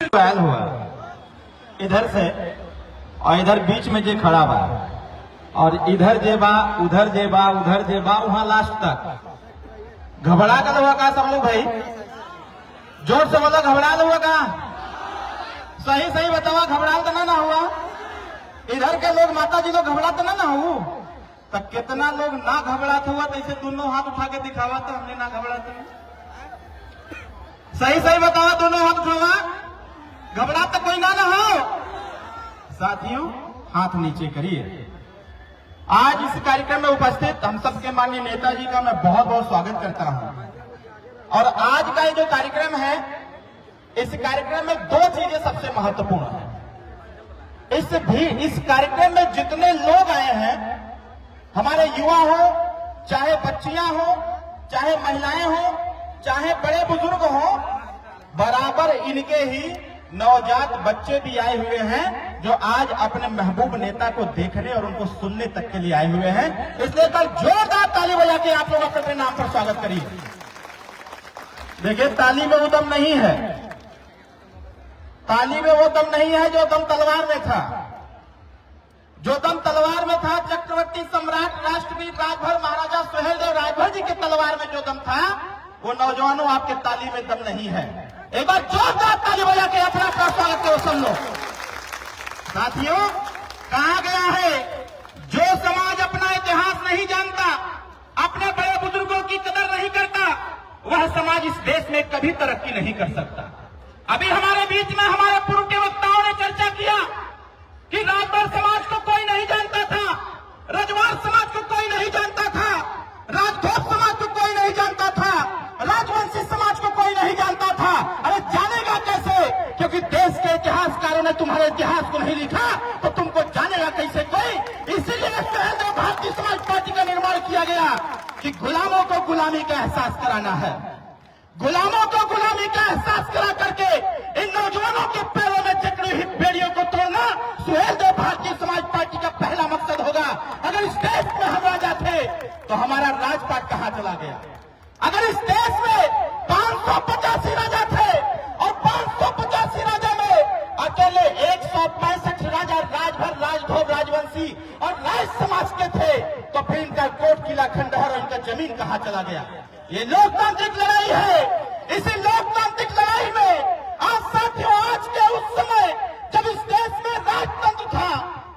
Vial हुआ इधर से और इधर बीच में जे खड़ा बा और इधर जे बा उधर जे बा उधर जे बा वहां लास्ट तक घबरा कर हुआ का सब लोग भाई जोर से बोलो घबरा हुआ का सही सही बतावा घबरा तो ना हुआ इधर के लोग माता जी लोग घबरा तो ना हो तब कितना लोग ना घबरात हुआ तो इसे दोनों हाथ उठा के दिखावा तो हमने ना घबराते सही सही बतावा दोनों हाथ उठावा घबरा तो कोई ना हो साथियों हाथ नीचे करिए। आज इस कार्यक्रम में उपस्थित हम सबके माननीय नेताजी का मैं बहुत बहुत स्वागत करता हूं और आज का ये जो कार्यक्रम है इस कार्यक्रम में दो चीजें सबसे महत्वपूर्ण है। इस कार्यक्रम में जितने लोग आए हैं हमारे युवा हो चाहे बच्चियां हो चाहे महिलाएं हो चाहे बड़े बुजुर्ग हो बराबर इनके ही नवजात बच्चे भी आए हुए हैं जो आज अपने महबूब नेता को देखने और उनको सुनने तक के लिए आए हुए हैं। इसलिए कल जोरदार ताली बजा के आप लोग अपने नाम पर स्वागत करिए। देखिए ताली में वो दम नहीं है, ताली में वो दम नहीं है जो दम तलवार में था। जो दम तलवार में था चक्रवर्ती सम्राट राष्ट्रवीर राजभर महाराजा सुहेलदेव राजभर जी के तलवार में जो दम था वो नौजवानों आपके ताली में दम नहीं है। एक बार जोरदार ताली बजा के अपना स्वागत करो सब लोग। साथियों कहा गया है जो समाज अपना इतिहास नहीं जानता अपने बड़े बुजुर्गों की कदर नहीं करता वह समाज इस देश में कभी तरक्की नहीं कर सकता। अभी हमारे बीच में हमारे पूर्व के वक्ताओं ने चर्चा किया कि राजभर समाज को कोई नहीं जानता था, रजवाड़ समाज को कोई नहीं जानता था, राजपूत समाज को कोई नहीं जानता था, राजवंशी समाज को कोई नहीं जानता था। अरे जानेगा कैसे? क्योंकि देश के इतिहासकारों ने तुम्हारे इतिहास को नहीं लिखा तो तुमको जानेगा कैसे कोई। इसीलिए सुहेलदेव भारतीय समाज पार्टी का निर्माण किया गया कि गुलामों को गुलामी का एहसास कराना है। गुलामों को गुलामी का एहसास करा करके इन नौजवानों के पैरों में जकड़ी हुई बेड़ियों को तोड़ना सुहेलदेव भारतीय समाज पार्टी का पहला मकसद होगा। अगर इस देश में हम राजा थे तो हमारा राजपाट कहां चला गया? अगर इस देश में 585 राजा थे और 585 राजा में अकेले 165 राजा राजभर राजभोग राजवंशी और राज समाज के थे तो फिर इनका कोट किला खंडहर और इनका जमीन कहां चला गया? ये लोकतांत्रिक लड़ाई है। इसी लोकतांत्रिक लड़ाई में आज साथियों आज के उस समय जब इस देश में राजतंत्र था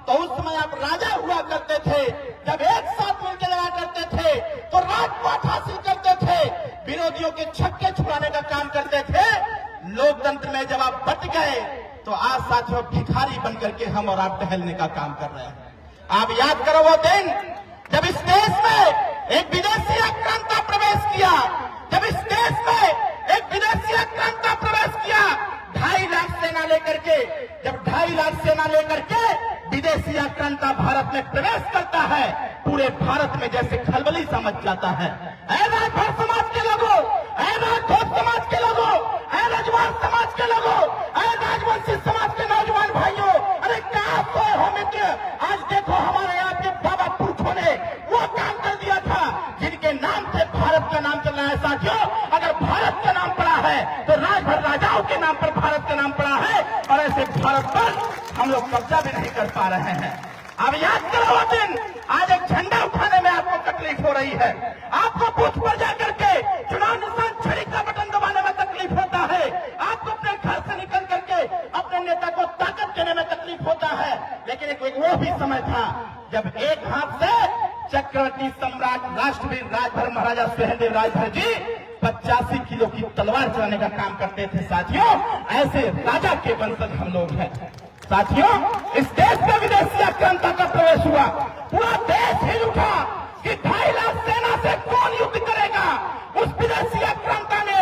तो उस समय आप राजा हुआ करते थे। जब एक साथ मिलकर लड़ा करते थे तो राजपाट हासिल करते थे, विरोधियों के छक्के छुड़ाने का काम करते थे। लोकतंत्र में जब आप बट गए तो आज साथियों भिखारी बनकर के हम और आप टहलने का काम कर रहे हैं। आप याद करो वो दिन जब इस देश में एक विदेशी आक्रांत का प्रवेश किया, जब इस देश में एक विदेशी आक्रांत का प्रवेश किया 2.5 लाख सेना लेकर के, जब 2.5 लाख सेना लेकर के विदेशी आक्रांता भारत में प्रवेश करता है पूरे भारत में जैसे खलबली समझ जाता है। ऐ राजभर समाज के लोगों, ऐ राजपूत समाज के लोगों, ऐ रजवाड़ समाज के लोगों, ऐ राजवंशी समाज के नौजवान भाइयों, अरे कहां सोए हो मित्र? आज देखो हमारे यहाँ के बाबा पुरखों ने वो काम कर दिया था जिनके नाम से भारत का नाम चल रहा है। साथियों अगर भारत का नाम पड़ा है तो राजभर राजाओं के नाम पर भारत का नाम पड़ा है और ऐसे भारत पर हम लोग कब्जा भी नहीं कर पा रहे हैं। अब याद करो वो दिन आज एक झंडा उठाने में आपको तकलीफ हो रही है, आपको बूथ पर जाकर के चुनाव निशान छड़ी का बटन दबाने में तकलीफ होता है, आपको अपने घर से निकल करके अपने नेता को ताकत देने में तकलीफ होता है। लेकिन एक वो भी समय था जब एक हाथ से चक्रवर्ती सम्राट राष्ट्रवीर राजभर महाराजा सुहेलदेव राजभर जी 85 किलो की तलवार चलाने का काम करते थे। साथियों ऐसे राजा के वंशज हम लोग हैं। साथियों इस देश में विदेशी आक्रांता का प्रवेश हुआ, पूरा देश हिल उठा कि 2.5 लाख सेना से कौन युद्ध करेगा। उस विदेशी आक्रांता ने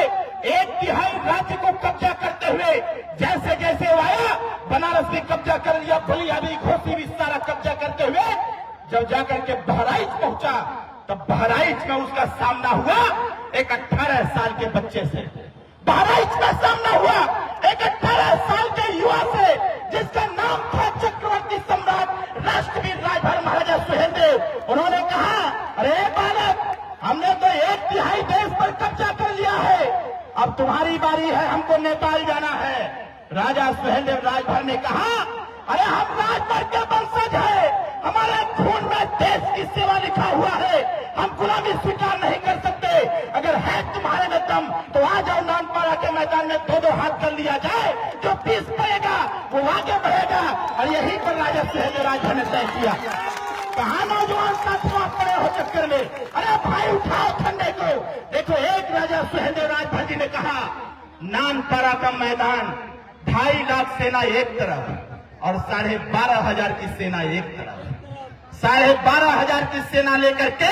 1/3 राज्य को कब्जा करते हुए जैसे जैसे वो आया बनारस भी कब्जा कर लिया, बलिया भी, घोसी भी सारा कब्जा करते हुए जब जाकर के बहराइच पहुंचा तब बहराइच में उसका सामना हुआ एक 18 साल के बच्चे से। बहराइच में सामना हुआ एक 18 साल के युवा से जिसका नाम था चक्रवर्ती सम्राट राष्ट्रवीर राजभर महाराजा सुहेलदेव। उन्होंने कहा अरे बालक हमने तो 1/3 देश पर कब्जा कर लिया है, अब तुम्हारी बारी है, हमको नेपाल जाना है। राजा सुहेलदेव राजभर ने कहा, अरे हम राजभर के वंशज है, हमारे खून में देश की सेवा लिखा हुआ है, हम गुलामी स्वीकार नहीं कर सकते। अगर है तुम्हारे में दम तो आ जाओ, नानपारा के मैदान में दो दो हाथ कर लिया जाए, जो पीस पड़ेगा वो आगे बढ़ेगा। और यहीं पर राजा सुहेलदेव राजभर ने तय किया। कहा नौजवान साथियों पड़े हो चक्कर में, अरे भाई उठाओ ठंडे को। देखो, एक राजा सुहेलदेव राजभर जी ने कहा, नानपारा का मैदान 2.5 लाख सेना एक तरफ और 12,500 की सेना एक तरफ। 12,500 की सेना लेकर के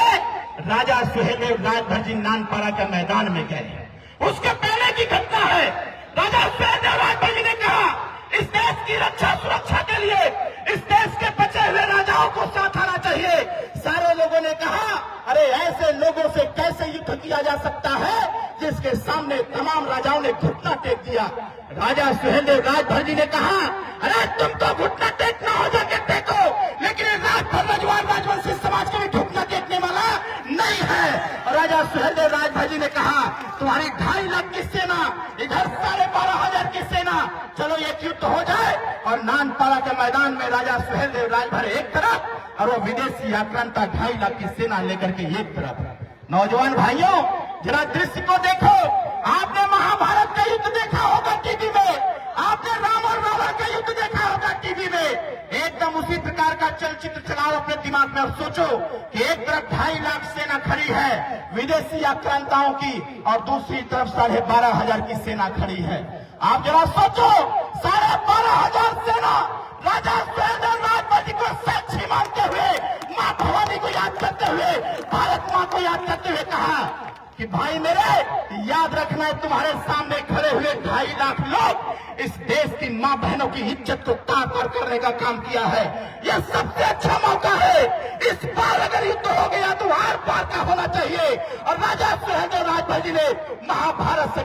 राजा सुहेलदेव राजभर जी नानपारा के मैदान में गए। उसके पहले की घटना है, राजा सुहेलदेव राजभर जी ने कहा, इस देश की रक्षा सुरक्षा के लिए इस देश के बचे हुए राजाओं को साथ आना चाहिए। सारे लोगों ने कहा, अरे ऐसे लोगों से कैसे युद्ध किया जा सकता है जिसके सामने तमाम राजाओं ने घुटना टेक दिया। राजा सुहेलदेव राजभर जी ने कहा, अरे तुमको घुटना टेकना हो जाके टेको, लेकिन राजभर रजवान राजवंशी समाज को भी घुटना टेकने वाला नहीं है। और राजा सुहेलदेव राजभर जी ने कहा, तुम्हारी 2.5 लाख की सेना, इधर 12,500 की सेना, चलो एक युद्ध हो जाए। और नानपारा के मैदान में राजा सुहेलदेव राजभर एक तरफ और वो विदेशी आक्रांता 2.5 लाख की सेना लेकर के एक तरफ। नौजवान भाइयों, जरा दृश्य को देखो। आपने महाभारत का युद्ध देखा होगा टीवी में, आपने राम और रावण का युद्ध देखा होगा टीवी में। एकदम उसी प्रकार का चलचित्र चलाओ अपने दिमाग में और सोचो कि एक तरफ 2.5 लाख सेना खड़ी है विदेशी आक्रांताओं की और दूसरी तरफ 12,500 की सेना खड़ी है। आप जरा सोचो, 12,500 सेना राजा सुहेलदेव राजभर जी को साक्षी मानते हुए, मां भवानी को याद करते हुए, भारत मां को याद करते हुए कहा कि भाई मेरे, याद रखना है तुम्हारे सामने खड़े हुए 2.5 लाख लोग इस देश की मां बहनों की इज्जत को तार-तार करने का काम किया है। यह सबसे अच्छा मौका है। इस बार अगर युद्ध हो गया तो आर पार का होना चाहिए। और राजा सुहेलदेव राजभर जी ने महाभारत से